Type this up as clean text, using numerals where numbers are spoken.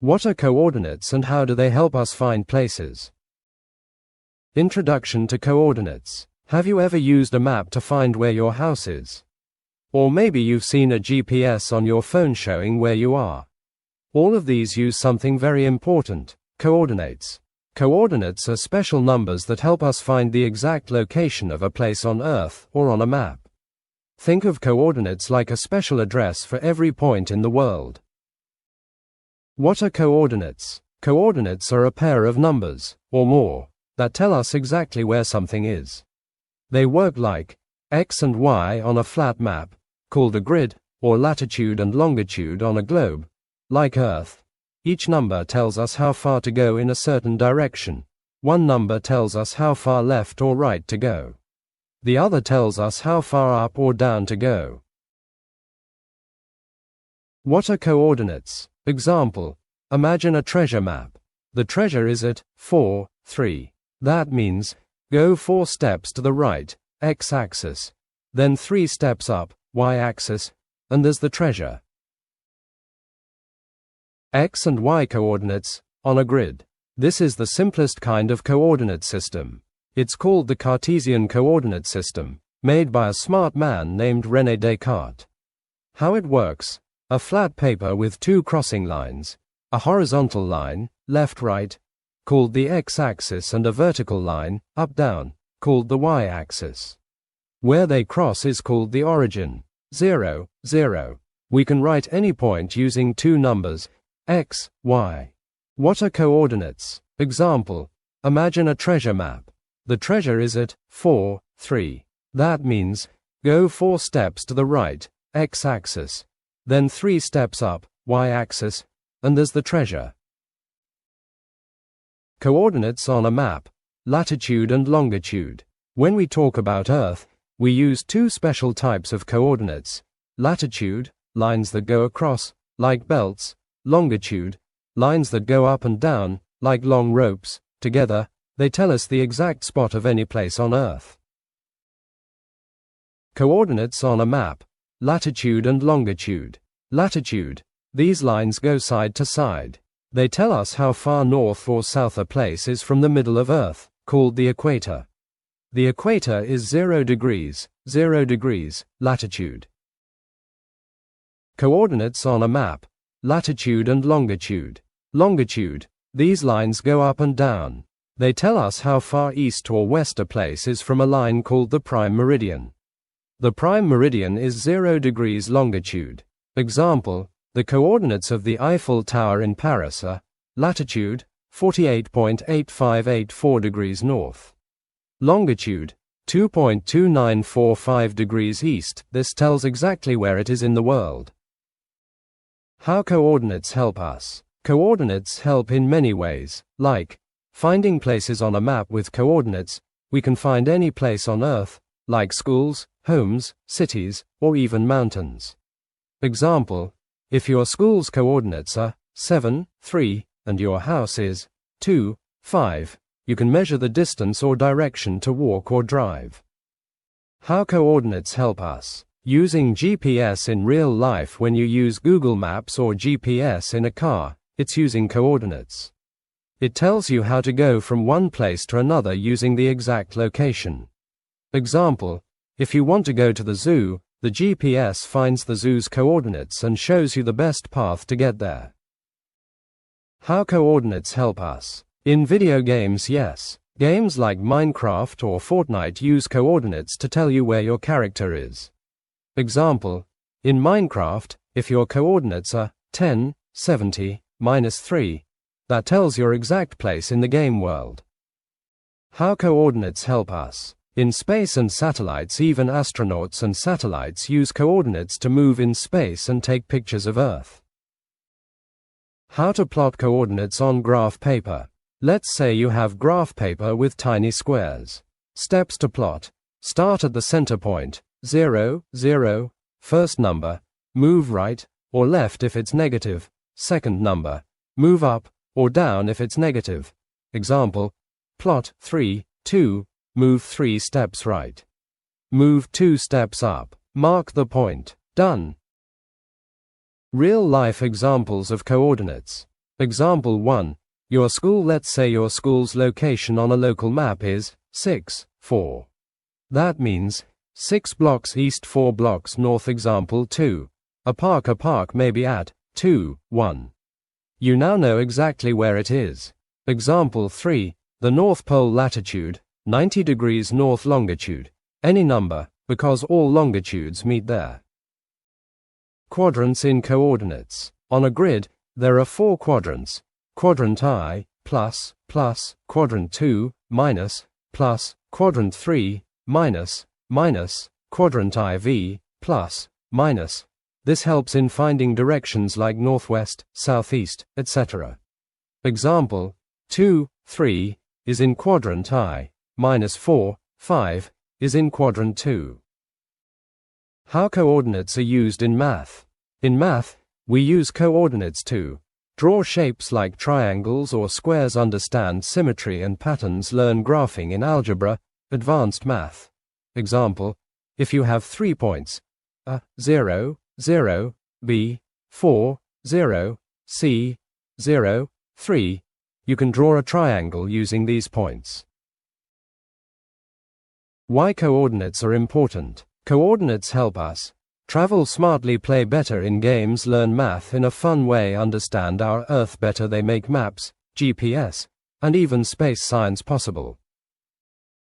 What are coordinates and how do they help us find places? Introduction to coordinates. Have you ever used a map to find where your house is? Or maybe you've seen a GPS on your phone showing where you are. All of these use something very important: coordinates. Coordinates are special numbers that help us find the exact location of a place on Earth or on a map. Think of coordinates like a special address for every point in the world. What are coordinates? Coordinates are a pair of numbers, or more, that tell us exactly where something is. They work like X and Y on a flat map, called a grid, or latitude and longitude on a globe, like Earth. Each number tells us how far to go in a certain direction. One number tells us how far left or right to go. The other tells us how far up or down to go. What are coordinates? Example: imagine a treasure map. The treasure is at 4, 3. That means, go 4 steps to the right, x-axis, then 3 steps up, y-axis, and there's the treasure. X and Y coordinates, on a grid. This is the simplest kind of coordinate system. It's called the Cartesian coordinate system, made by a smart man named René Descartes. How it works: a flat paper with 2 crossing lines, a horizontal line, left-right, called the x-axis, and a vertical line, up-down, called the y-axis. Where they cross is called the origin, 0, 0. We can write any point using 2 numbers, x, y. What are coordinates? Example: imagine a treasure map. The treasure is at 4, 3. That means, go 4 steps to the right, x-axis, then 3 steps up, y-axis, and there's the treasure. Coordinates on a map, latitude and longitude. When we talk about Earth, we use 2 special types of coordinates: latitude, lines that go across, like belts; longitude, lines that go up and down, like long ropes. Together, they tell us the exact spot of any place on Earth. Coordinates on a map, latitude and longitude. Latitude. These lines go side to side. They tell us how far north or south a place is from the middle of Earth, called the equator. The equator is 0 degrees, latitude. Coordinates on a map, latitude and longitude. Longitude. These lines go up and down. They tell us how far east or west a place is from a line called the prime meridian. The prime meridian is 0 degrees longitude. Example: the coordinates of the Eiffel Tower in Paris are latitude, 48.8584 degrees north. Longitude, 2.2945 degrees east. This tells exactly where it is in the world. How coordinates help us? Coordinates help in many ways, like finding places on a map. With coordinates, we can find any place on Earth, like schools, homes, cities, or even mountains. Example: if your school's coordinates are 7, 3, and your house is 2, 5, you can measure the distance or direction to walk or drive. How coordinates help us? Using GPS in real life. When you use Google Maps or GPS in a car, it's using coordinates. It tells you how to go from one place to another using the exact location. Example: if you want to go to the zoo, the GPS finds the zoo's coordinates and shows you the best path to get there. How coordinates help us? In video games, yes. Games like Minecraft or Fortnite use coordinates to tell you where your character is. Example: in Minecraft, if your coordinates are 10, 70, -3, that tells your exact place in the game world. How coordinates help us? In space and satellites, even astronauts and satellites use coordinates to move in space and take pictures of Earth. How to plot coordinates on graph paper. Let's say you have graph paper with tiny squares. Steps to plot. Start at the center point, 0, 0, first number, move right or left if it's negative, second number, move up or down if it's negative. Example: plot 3, 2, move 3 steps right. Move 2 steps up. Mark the point. Done. Real-life examples of coordinates. Example 1. Your school. Let's say your school's location on a local map is 6, 4. That means 6 blocks east, 4 blocks north. Example 2. A park may be at 2, 1. You now know exactly where it is. Example 3. The North Pole latitude, 90 degrees north longitude. Any number, because all longitudes meet there. Quadrants in coordinates. On a grid, there are 4 quadrants. Quadrant I, plus, quadrant 2, minus, plus, quadrant 3, minus, quadrant IV, plus, minus. This helps in finding directions like northwest, southeast, etc. Example 2, 3 is in quadrant I, -4, 5 is in quadrant 2. How coordinates are used in math. In math, we use coordinates to draw shapes like triangles or squares, understand symmetry and patterns, learn graphing in algebra, advanced math. Example, if you have 3 points, A, 0, 0, B, 4, 0, C, 0, 3, you can draw a triangle using these points. Why coordinates are important. Coordinates help us travel smartly, play better in games, learn math in a fun way, understand our Earth better. They make maps, GPS, and even space science possible.